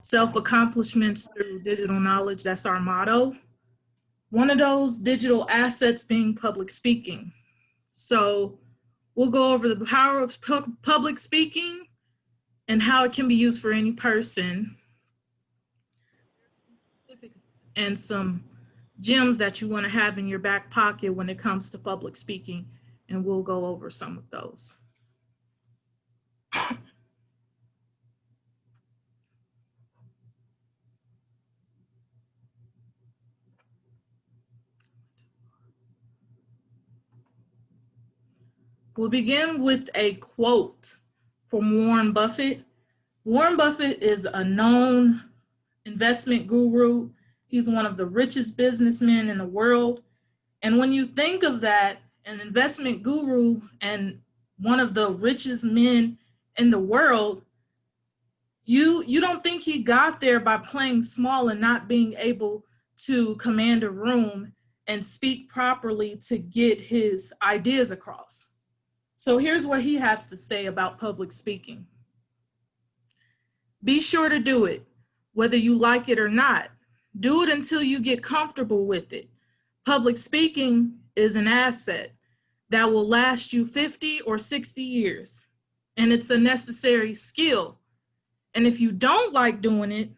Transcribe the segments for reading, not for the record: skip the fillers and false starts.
self-accomplishments through digital knowledge. That's our motto. One of those digital assets being public speaking. So we'll go over the power of public speaking and how it can be used for any person, and some gems that you want to have in your back pocket when it comes to public speaking. And we'll go over some of those. We'll begin with a quote from Warren Buffett. Warren Buffett is a known investment guru. He's one of the richest businessmen in the world. And when you think of that, an investment guru and one of the richest men in the world, you don't think he got there by playing small and not being able to command a room and speak properly to get his ideas across. So here's what he has to say about public speaking. Be sure to do it, whether you like it or not. Do it until you get comfortable with it. Public speaking is an asset that will last you 50 or 60 years, and it's a necessary skill. And if you don't like doing it,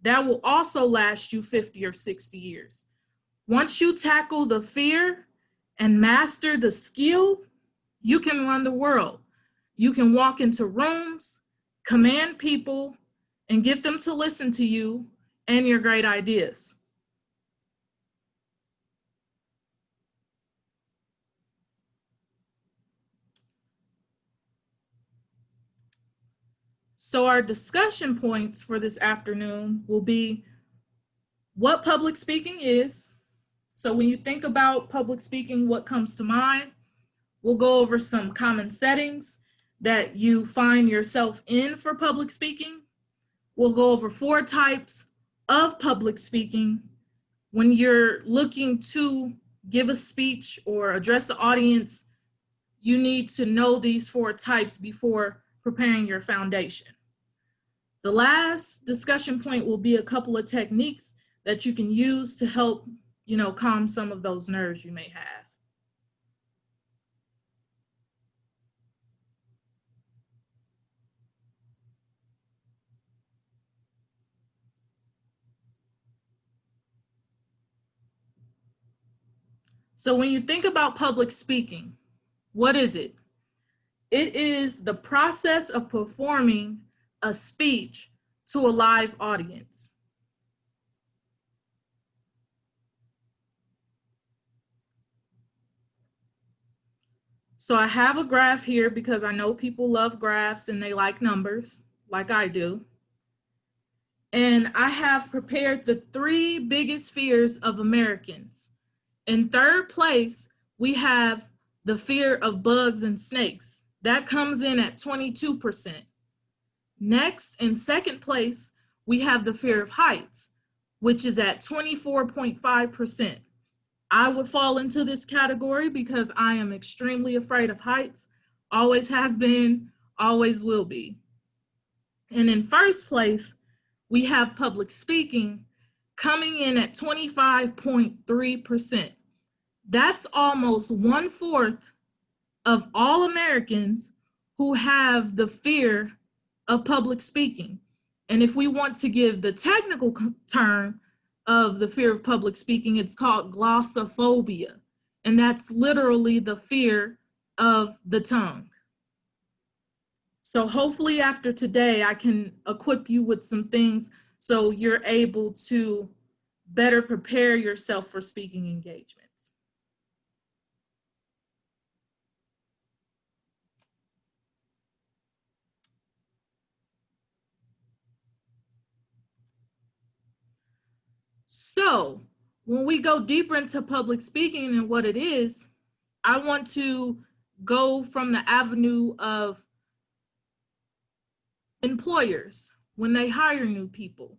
that will also last you 50 or 60 years. Once you tackle the fear and master the skill, you can run the world. You can walk into rooms, command people, and get them to listen to you and your great ideas. So our discussion points for this afternoon will be what public speaking is. So when you think about public speaking, what comes to mind? We'll go over some common settings that you find yourself in for public speaking. We'll go over 4 types of public speaking. When you're looking to give a speech or address the audience, you need to know these 4 types before preparing your foundation. The last discussion point will be a couple of techniques that you can use to help, calm some of those nerves you may have. So when you think about public speaking, what is it? It is the process of performing a speech to a live audience. So I have a graph here because I know people love graphs and they like numbers, like I do. And I have prepared the 3 biggest fears of Americans. In third place, we have the fear of bugs and snakes. That comes in at 22%. Next, in second place, we have the fear of heights, which is at 24.5%. I would fall into this category because I am extremely afraid of heights, always have been, always will be. And in first place, we have public speaking coming in at 25.3%. That's almost 1/4 of all Americans who have the fear of public speaking. And if we want to give the technical term of the fear of public speaking, it's called glossophobia. And that's literally the fear of the tongue. So hopefully after today, I can equip you with some things so you're able to better prepare yourself for speaking engagements. So when we go deeper into public speaking and what it is, I want to go from the avenue of employers when they hire new people.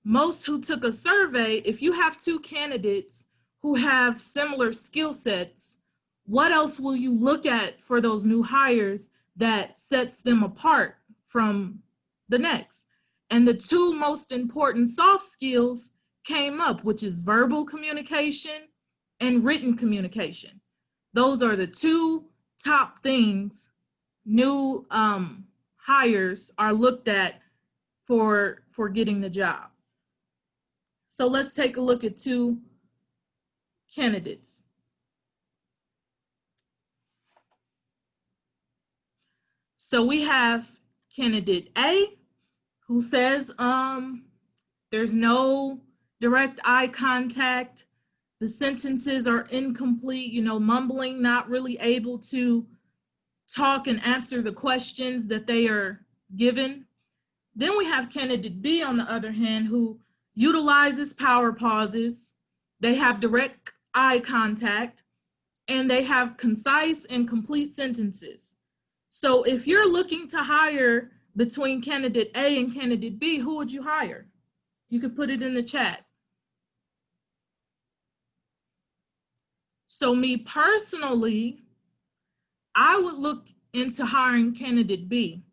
Most who took a survey, if you have 2 candidates who have similar skill sets, what else will you look at for those new hires that sets them apart from the next? And the two most important soft skills came up, which is verbal communication and written communication. Those are the two top things new hires are looked at for getting the job. So let's take a look at two candidates. So we have candidate A, who says there's no direct eye contact, the sentences are incomplete, mumbling, not really able to talk and answer the questions that they are given. Then we have candidate B, on the other hand, who utilizes power pauses, they have direct eye contact, and they have concise and complete sentences. So if you're looking to hire between candidate A and candidate B, who would you hire? You could put it in the chat. So me personally, I would look into hiring candidate B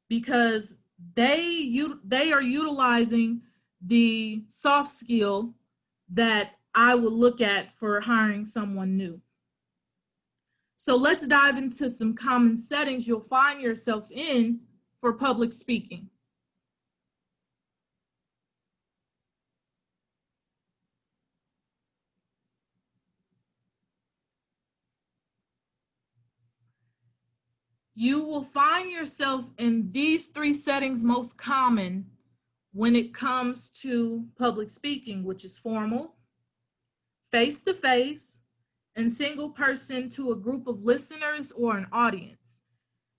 because they are utilizing the soft skill that I would look at for hiring someone new. So let's dive into some common settings you'll find yourself in for public speaking. You will find yourself in these three settings most common when it comes to public speaking, which is formal, face-to-face, and single person to a group of listeners or an audience.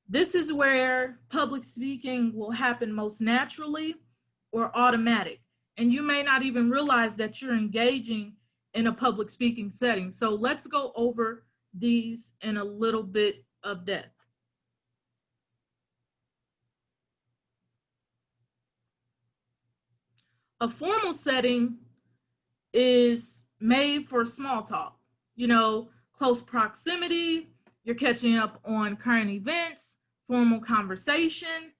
This is where public speaking will happen most naturally or automatic. And you may not even realize that you're engaging in a public speaking setting. So let's go over these in a little bit of depth. A formal setting is made for small talk, close proximity, you're catching up on current events, formal conversation,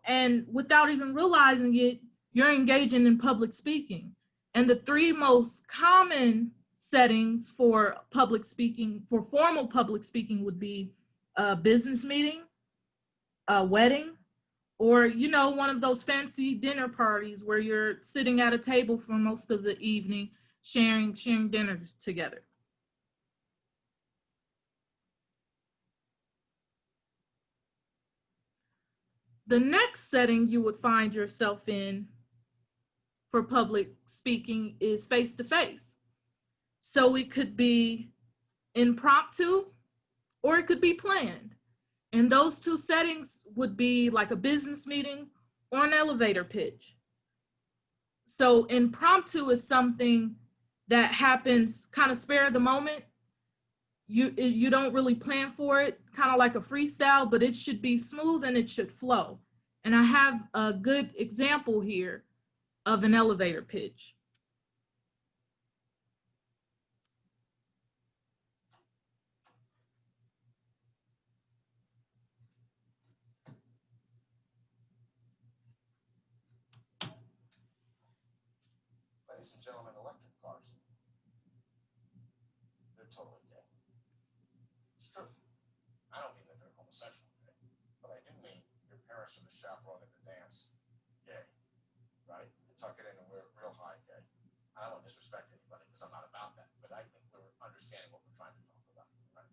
and without even realizing it, you're engaging in public speaking. And the three most common settings for public speaking, for formal public speaking, would be a business meeting, a wedding, or one of those fancy dinner parties where you're sitting at a table for most of the evening sharing dinner together. The next setting you would find yourself in for public speaking is face-to-face. So it could be impromptu or it could be planned. And those two settings would be like a business meeting or an elevator pitch. So impromptu is something that happens kind of spare of the moment. You don't really plan for it, kind of like a freestyle, but it should be smooth and it should flow. And I have a good example here of an elevator pitch. Ladies and gentlemen, electric cars, they're totally gay. It's true. I don't mean that they're homosexual gay, but I do mean your parents are the chaperone at the dance gay, right? You tuck it in and wear real high gay. I don't want to disrespect anybody because I'm not about that, but I think we're understanding what we're trying to talk about, right?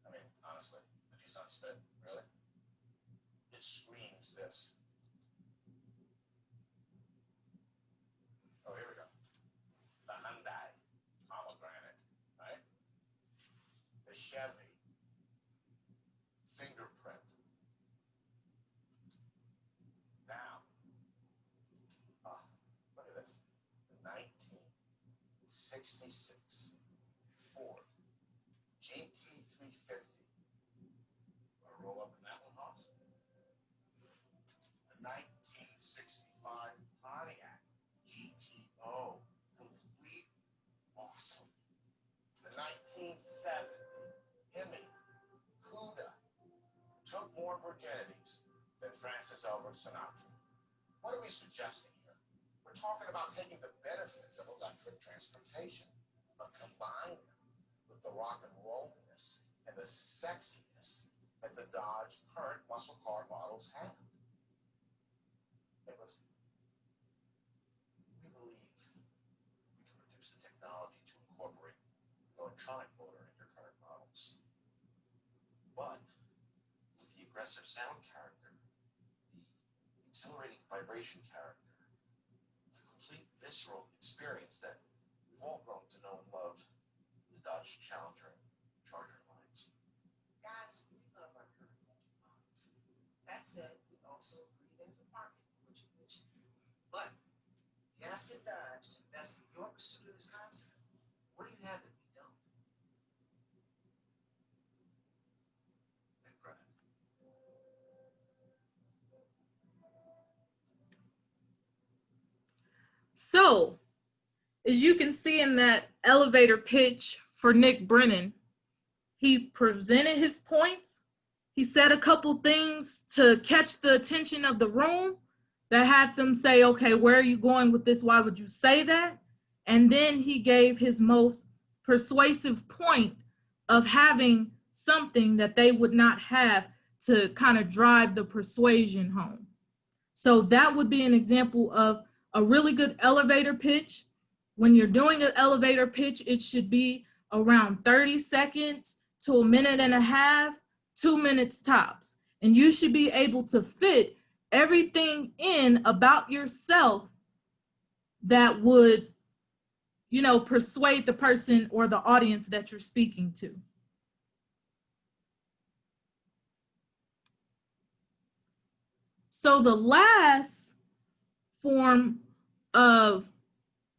I mean, honestly, the Nissan Spit, really? It screams this. Oh, here we go. The Hyundai pomegranate, right? The Chevy fingerprint. Now, look at this. The 1966 Ford GT350. Want to roll up in that one, Hoss? The 1965 Pontiac GTO, complete awesome. The 1970 Hemi Cuda took more virginities than Francis Albert Sinatra. What are we suggesting here? We're talking about taking the benefits of electric transportation, but combining them with the rock and rollness and the sexiness that the Dodge current muscle car models have. Hey, listen. We believe we can produce the technology to incorporate the electronic motor in your current models. But with the aggressive sound character, the exhilarating vibration character, the complete visceral experience that we've all grown to know and love, the Dodge Challenger and Charger lines. Guys, we love our current models. That said, we also agree there's a market for what you mentioned. But if you ask Dodge to invest in your pursuit of this concept, what do you have that we don't? And pride. So, as you can see in that elevator pitch for Nick Brennan, he presented his points. He said a couple things to catch the attention of the room that had them say, okay, where are you going with this? Why would you say that? And then he gave his most persuasive point of having something that they would not have to kind of drive the persuasion home. So that would be an example of a really good elevator pitch. When you're doing an elevator pitch, it should be around 30 seconds to a minute and a half, 2 minutes tops. And you should be able to fit everything in about yourself that would, you know, persuade the person or the audience that you're speaking to. So the last form of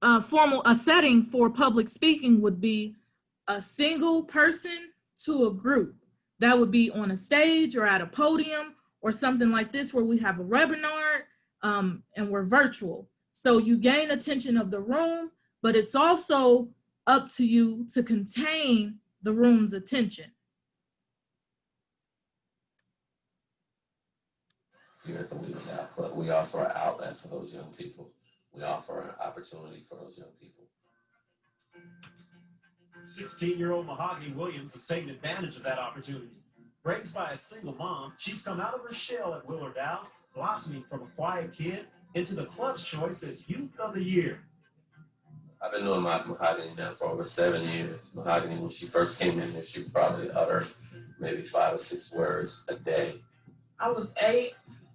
a setting for public speaking would be a single person to a group. That would be on a stage or at a podium or something like this where we have a webinar and we're virtual. So you gain attention of the room, but it's also up to you to contain the room's attention. Here at the We Without Club, we offer an outlet for those young people. We offer an opportunity for those young people. 16-year-old Mahogany Williams has taken advantage of that opportunity. Raised by a single mom, she's come out of her shell at Willard Dow, blossoming from a quiet kid into the club's choice as Youth of the Year. I've been knowing Mahogany now for over 7 years. Mahogany, when she first came in there, she probably uttered maybe 5 or 6 words a day. I was 8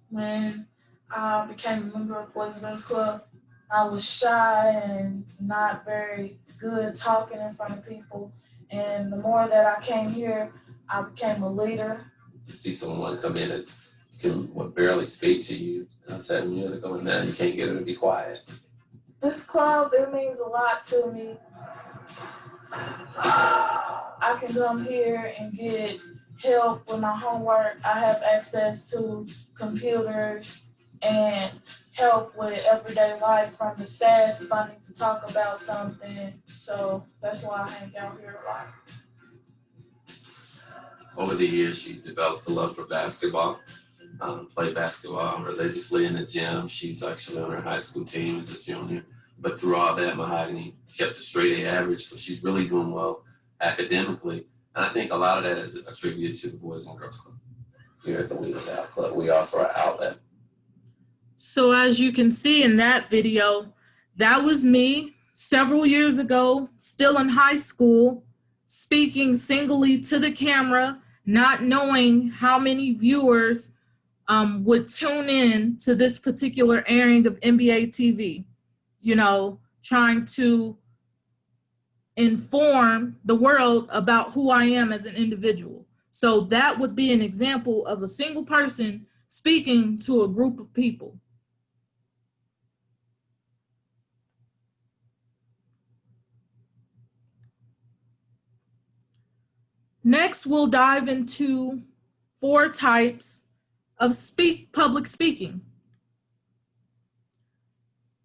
when I became a member of Boys and Girls Club. I was shy and not very good talking in front of people. And the more that I came here, I became a leader. To see someone come in and can barely speak to you 7 years ago, and now you can't get her to be quiet. This club, it means a lot to me. I can come here and get help with my homework. I have access to computers and help with everyday life from the staff if I need to talk about something. So that's why I hang out here a lot. Over the years, she developed a love for basketball, played basketball religiously in the gym. She's actually on her high school team as a junior. But through all that, Mahogany kept a straight A average, so she's really doing well academically. And I think a lot of that is attributed to the Boys and Girls Club. Here at the We Without Club, we offer an outlet. So as you can see in that video, that was me several years ago, still in high school, speaking singly to the camera, not knowing how many viewers would tune in to this particular airing of NBA TV, you know, trying to inform the world about who I am as an individual. So that would be an example of a single person speaking to a group of people. Next, we'll dive into 4 types of public speaking.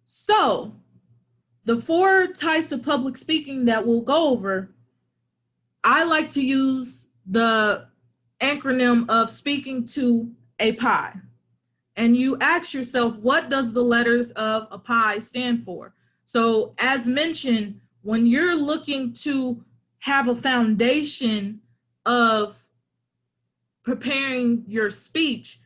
So, the 4 types of public speaking that we'll go over, I like to use the acronym of speaking to a pie. and you ask yourself, what does the letters of a pie stand for? So as mentioned, when you're looking to have a foundation of preparing your speech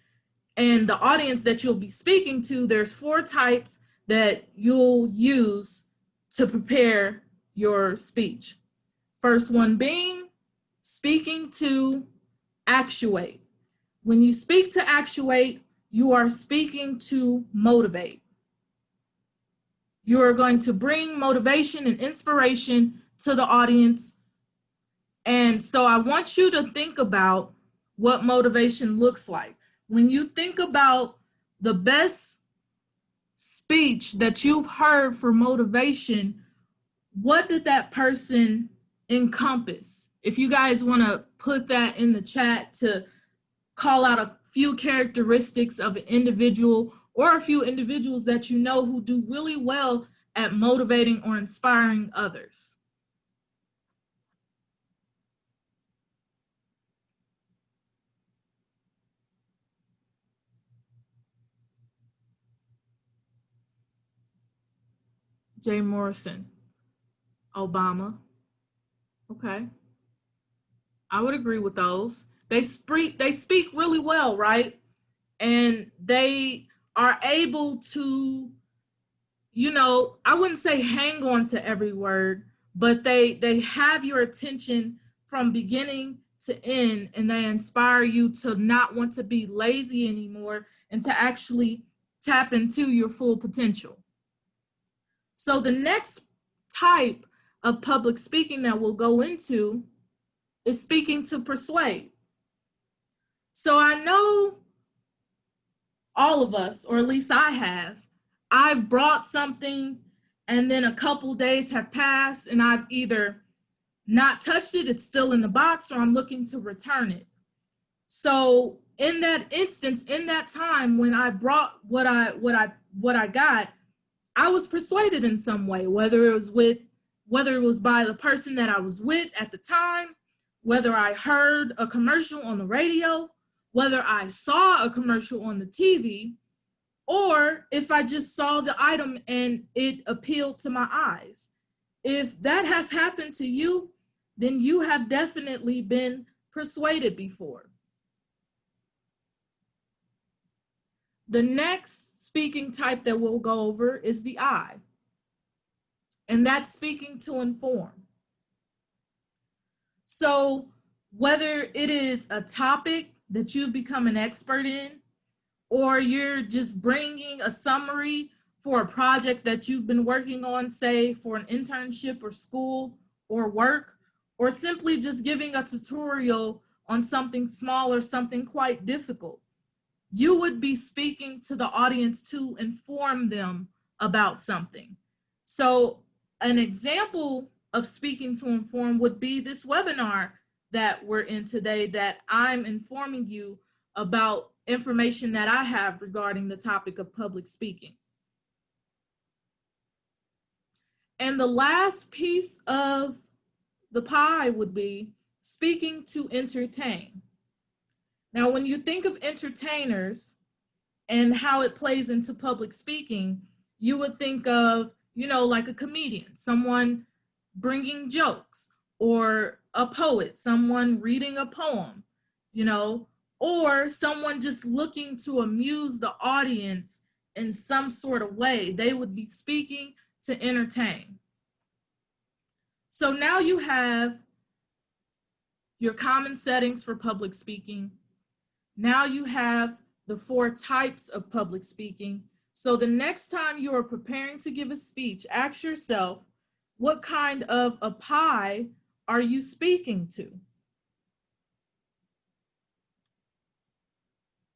and the audience that you'll be speaking to, there's 4 types that you'll use to prepare your speech. First one being speaking to actuate. When you speak to actuate, you are speaking to motivate. You are going to bring motivation and inspiration to the audience. And so I want you to think about what motivation looks like. When you think about the best speech that you've heard for motivation, what did that person encompass? If you guys want to put that in the chat to call out a few characteristics of an individual or a few individuals that you know who do really well at motivating or inspiring others. Jay Morrison, Obama. Okay. I would agree with those. They speak really well, right? And they are able to, you know, I wouldn't say hang on to every word, but they have your attention from beginning to end, and they inspire you to not want to be lazy anymore and to actually tap into your full potential. So the next type of public speaking that we'll go into is speaking to persuade. So I know all of us, or at least I have, I've brought something and then a couple days have passed and I've either not touched it, it's still in the box, or I'm looking to return it. So in that instance, in that time when I brought what I got, I was persuaded in some way, whether it was by the person that I was with at the time, whether I heard a commercial on the radio, whether I saw a commercial on the TV, or if I just saw the item and it appealed to my eyes. If that has happened to you, then you have definitely been persuaded before. The next speaking type that we'll go over is the I, and that's speaking to inform. So whether it is a topic that you've become an expert in, or you're just bringing a summary for a project that you've been working on, say for an internship or school or work, or simply just giving a tutorial on something small or something quite difficult, you would be speaking to the audience to inform them about something. So an example of speaking to inform would be this webinar that we're in today, that I'm informing you about information that I have regarding the topic of public speaking. And the last piece of the pie would be speaking to entertain. Now, when you think of entertainers and how it plays into public speaking, you would think of, you know, like a comedian, someone bringing jokes, or a poet, someone reading a poem, you know, or someone just looking to amuse the audience in some sort of way. They would be speaking to entertain. So now you have your common settings for public speaking. Now you have the 4 types of public speaking. So the next time you are preparing to give a speech, ask yourself, what kind of a pie are you speaking to?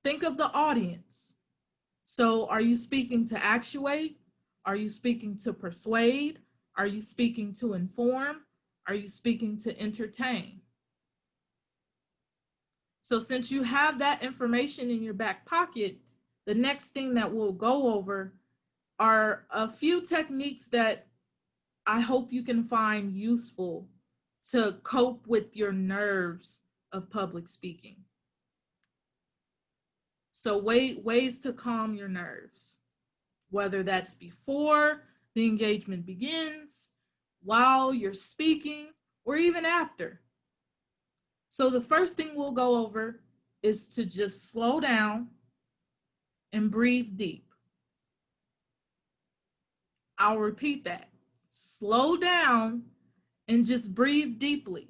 Think of the audience. So are you speaking to actuate? Are you speaking to persuade? Are you speaking to inform? Are you speaking to entertain? So since you have that information in your back pocket, the next thing that we'll go over are a few techniques that I hope you can find useful to cope with your nerves of public speaking. So ways to calm your nerves, whether that's before the engagement begins, while you're speaking, or even after. So the first thing we'll go over is to just slow down and breathe deep. I'll repeat that. Slow down and just breathe deeply.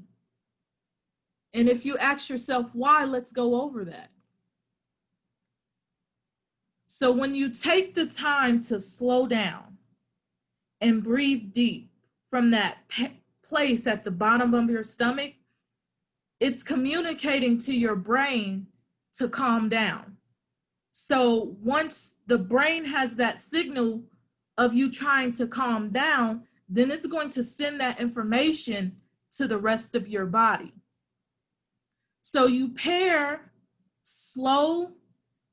And if you ask yourself why, let's go over that. So when you take the time to slow down and breathe deep from that place at the bottom of your stomach, it's communicating to your brain to calm down. So once the brain has that signal of you trying to calm down, then it's going to send that information to the rest of your body. So you pair slow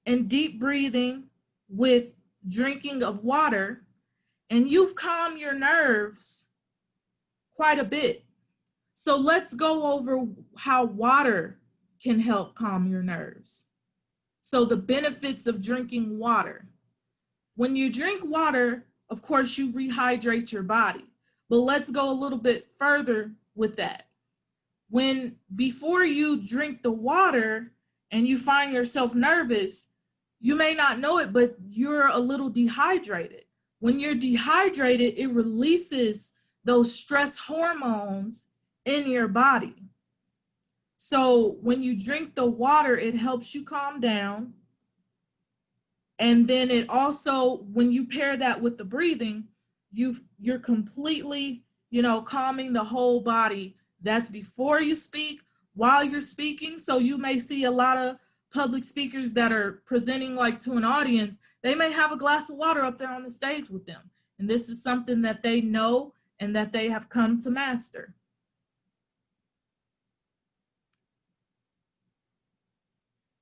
and deep breathing with drinking of water, and you've calmed your nerves quite a bit. So let's go over how water can help calm your nerves. So the benefits of drinking water. When you drink water, of course, you rehydrate your body. But let's go a little bit further with that. Before you drink the water and you find yourself nervous, you may not know it, but you're a little dehydrated. When you're dehydrated, it releases those stress hormones in your body. So when you drink the water, it helps you calm down. And then it also, when you pair that with the breathing, you're completely, calming the whole body. That's before you speak, while you're speaking. So you may see a lot of public speakers that are presenting like to an audience. They may have a glass of water up there on the stage with them. And this is something that they know and that they have come to master.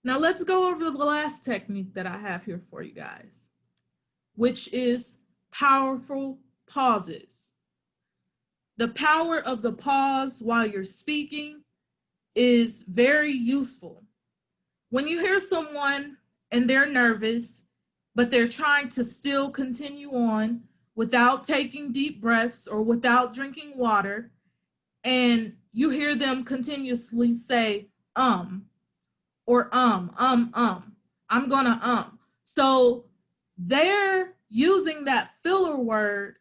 Now let's go over the last technique that I have here for you guys, which is powerful pauses. The power of the pause while you're speaking is very useful. When you hear someone and they're nervous, but they're trying to still continue on without taking deep breaths or without drinking water, and you hear them continuously say, or I'm gonna. So they're using that filler word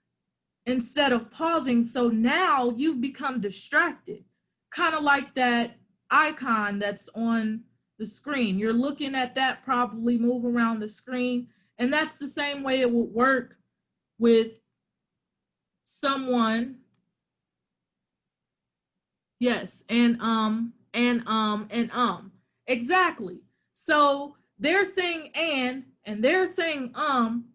instead of pausing. So now you've become distracted, kind of like that icon that's on the screen. You're looking at that, probably move around the screen. And that's the same way it would work with someone. Yes, and. Exactly. So they're saying and they're saying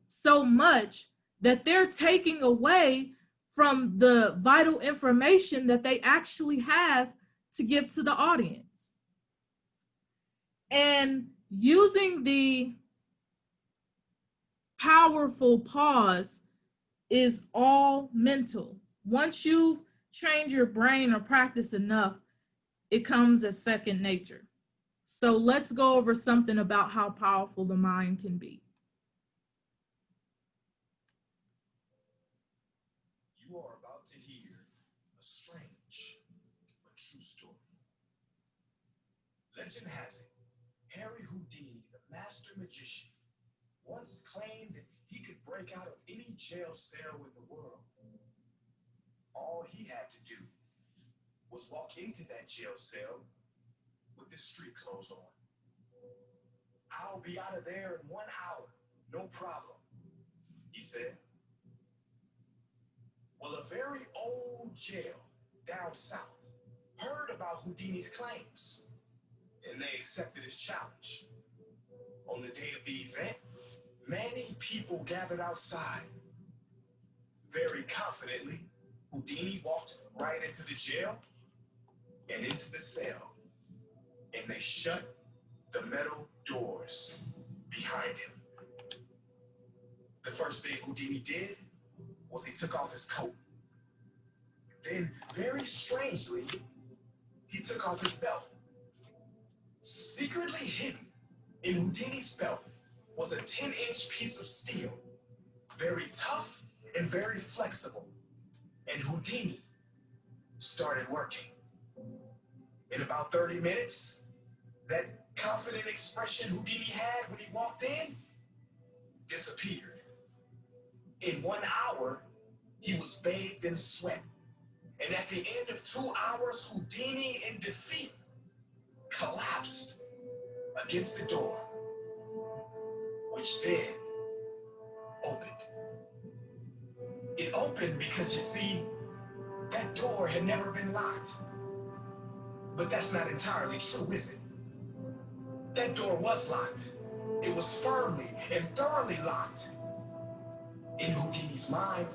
so much that they're taking away from the vital information that they actually have to give to the audience. And using the powerful pause is all mental. Once you've trained your brain or practiced enough, it comes as second nature. So let's go over something about how powerful the mind can be. You are about to hear a strange but true story. Legend has it, Harry Houdini, the master magician, once claimed that he could break out of any jail cell in the world. All he had to do was walk into that jail cell with his street clothes on. I'll be out of there in 1 hour, no problem, he said. Well, a very old jail down south heard about Houdini's claims, and they accepted his challenge. On the day of the event, many people gathered outside. Very confidently, Houdini walked right into the jail and into the cell, and they shut the metal doors behind him. The first thing Houdini did was he took off his coat. Then, very strangely, he took off his belt. Secretly hidden In Houdini's belt was a 10-inch piece of steel, very tough and very flexible. And Houdini started working. In about 30 minutes, that confident expression Houdini had when he walked in disappeared. In 1 hour, he was bathed in sweat. And at the end of 2 hours, Houdini, in defeat, collapsed against the door, which then opened. It opened because, you see, that door had never been locked. But that's not entirely true, is it? That door was locked. It was firmly and thoroughly locked in Houdini's mind,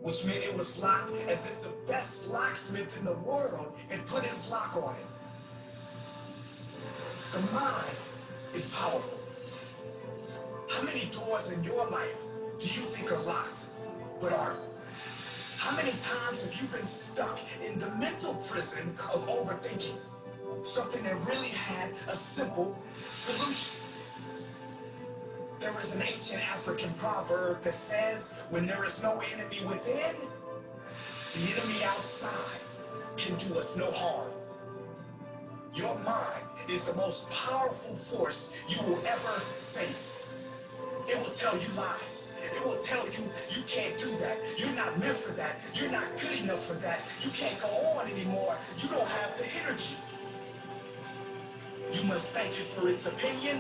which meant it was locked as if the best locksmith in the world had put his lock on it. The mind is powerful. How many doors in your life do you think are locked but aren't? How many times have you been stuck in the mental prison of overthinking something that really had a simple solution? There is an ancient African proverb that says, when there is no enemy within, the enemy outside can do us no harm. Your mind is the most powerful force you will ever face. It will tell you lies. It will tell you you can't do that. You're not meant for that. You're not good enough for that. You can't go on anymore. You don't have the energy. You must thank it for its opinion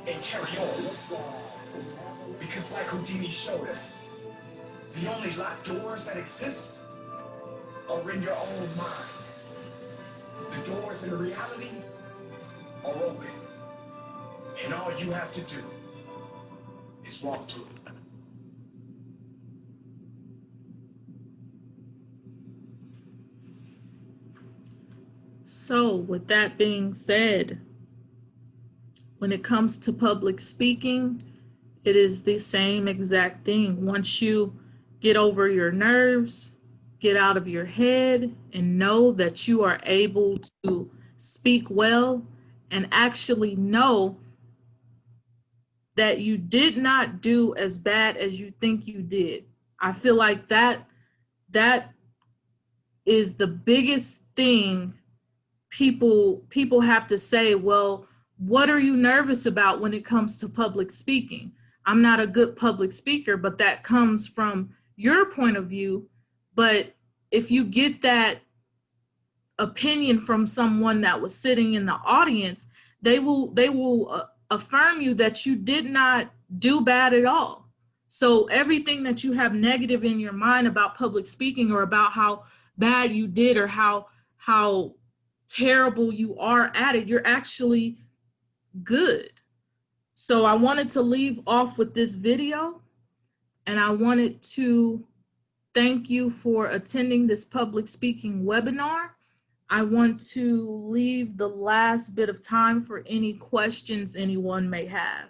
and carry on. Because like Houdini showed us, the only locked doors that exist are in your own mind. The doors in reality are open. And all you have to do is walk through. So, with that being said, when it comes to public speaking, it is the same exact thing. Once you get over your nerves, get out of your head, and know that you are able to speak well, and actually know that you did not do as bad as you think you did. I feel like that is the biggest thing people have to say. Well, what are you nervous about when it comes to public speaking? I'm not a good public speaker, but that comes from your point of view. But if you get that opinion from someone that was sitting in the audience, they will affirm you that you did not do bad at all. So everything that you have negative in your mind about public speaking, or about how bad you did, or how terrible you are at it, you're actually good. So I wanted to leave off with this video, and I wanted to thank you for attending this public speaking webinar. I want to leave the last bit of time for any questions anyone may have.